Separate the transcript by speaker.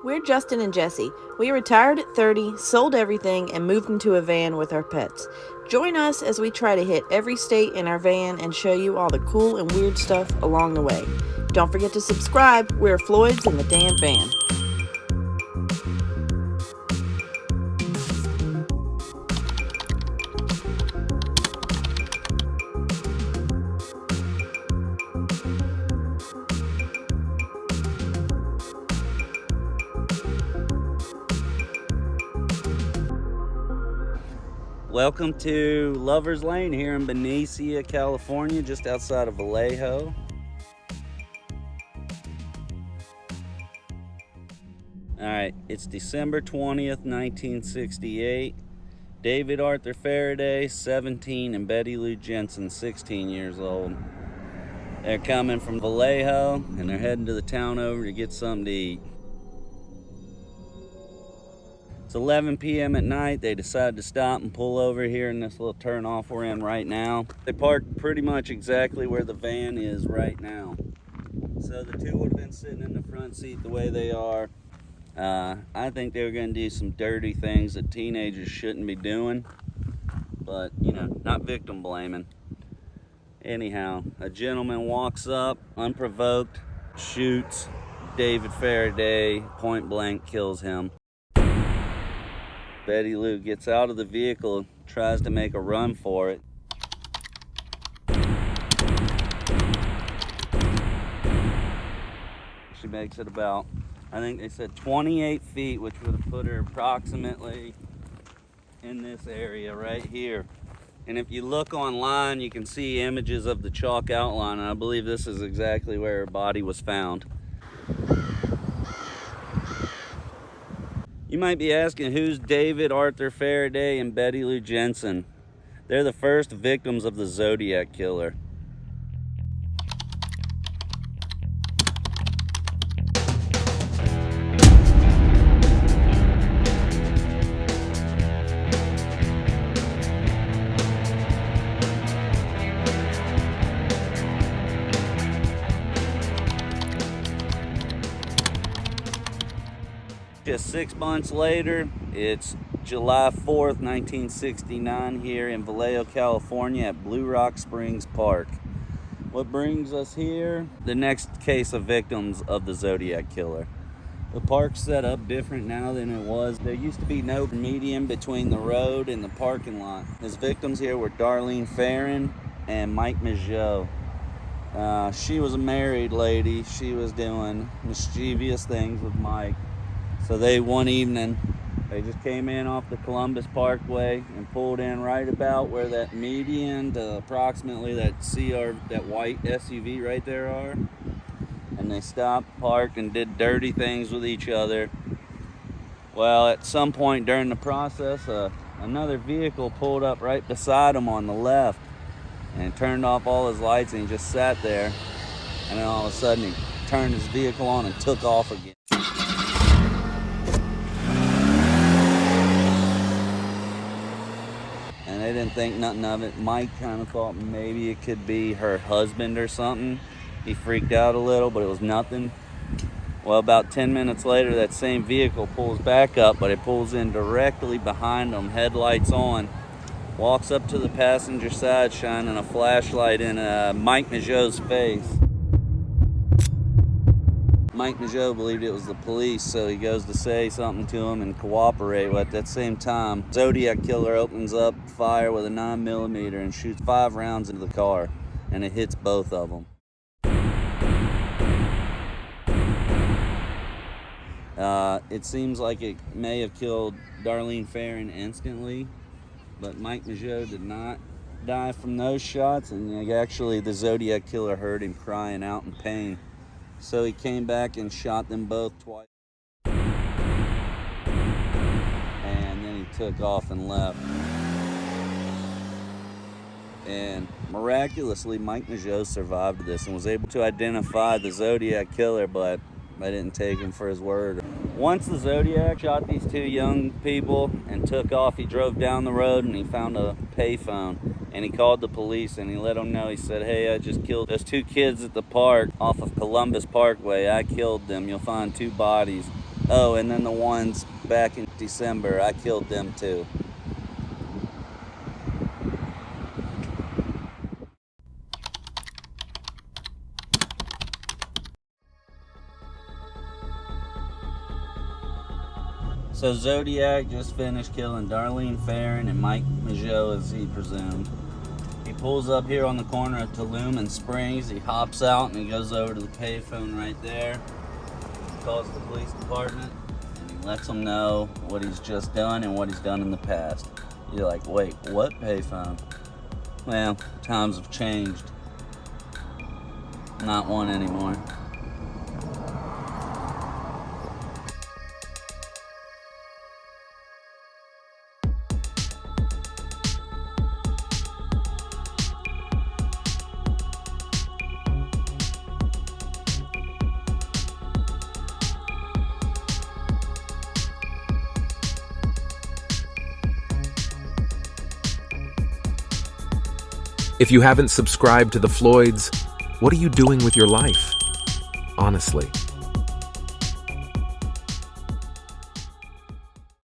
Speaker 1: We're Justin and Jesse. We retired at 30, sold everything, and moved into a van with our pets. Join us as we try to hit every state in our van and show you all the cool and weird stuff along the way. Don't forget to subscribe. We're Floyd's in the Damn Van.
Speaker 2: Welcome to Lover's Lane here in Benicia, California, just outside of Vallejo. Alright, it's December 20th, 1968. David Arthur Faraday, 17, and Betty Lou Jensen, 16 years old. They're coming from Vallejo, and they're heading to the town over to get something to eat. It's 11 p.m. at night. They decide to stop and pull over here in this little turnoff we're in right now. They parked pretty much exactly where the van is right now. So the two would have been sitting in the front seat the way they are. I think they were going to do some dirty things that teenagers shouldn't be doing. But, you know, not victim blaming. Anyhow, a gentleman walks up, unprovoked, shoots David Faraday, point blank, kills him. Betty Lou gets out of the vehicle, tries to make a run for it. She makes it about, I think they said 28 feet, which would have put her approximately in this area right here. And if you look online, you can see images of the chalk outline, and I believe this is exactly where her body was found. You might be asking, who's David Arthur Faraday and Betty Lou Jensen? They're the first victims of the Zodiac killer. Just 6 months later, it's July 4th, 1969 here in Vallejo, California at Blue Rock Springs Park. What brings us here? The next case of victims of the Zodiac killer. The park's set up different now than it was. There used to be no median between the road and the parking lot. His victims here were Darlene Farron and Mike Maggio. She was a married lady. She was doing mischievous things with Mike. So one evening, they just came in off the Columbus Parkway and pulled in right about where that median to approximately that white SUV right there are. And they stopped, parked, and did dirty things with each other. Well, at some point during the process, another vehicle pulled up right beside him on the left and turned off all his lights, and he just sat there. And then all of a sudden, he turned his vehicle on and took off again. They didn't think nothing of it. Mike kind of thought maybe it could be her husband or something. He freaked out a little, but it was nothing. Well, about 10 minutes later, that same vehicle pulls back up, but it pulls in directly behind them, headlights on. Walks up to the passenger side, shining a flashlight in Mike Maggio's face. Mike Maggio believed it was the police, so he goes to say something to him and cooperate. But at that same time, Zodiac killer opens up fire with a 9mm and shoots 5 rounds into the car, and it hits both of them. It seems like it may have killed Darlene Farron instantly, but Mike Maggio did not die from those shots, and actually the Zodiac killer heard him crying out in pain. So he came back and shot them both twice. And then he took off and left. And miraculously, Mike Maggio survived this and was able to identify the Zodiac killer, but I didn't take him for his word. Once the Zodiac shot these 2 young people and took off, he drove down the road and he found a payphone. And he called the police and he let them know. He said, "Hey, I just killed those 2 kids at the park off of Columbus Parkway. I killed them. You'll find 2 bodies." Oh, and then the ones back in December, I killed them too. So Zodiac just finished killing Darlene Farron and Mike Maggio, as he presumed. He pulls up here on the corner of Tulum and Springs. He hops out and he goes over to the payphone right there. He calls the police department and he lets them know what he's just done and what he's done in the past. You're like, wait, what payphone? Well, times have changed. Not one anymore.
Speaker 3: If you haven't subscribed to the Floyds, what are you doing with your life? Honestly.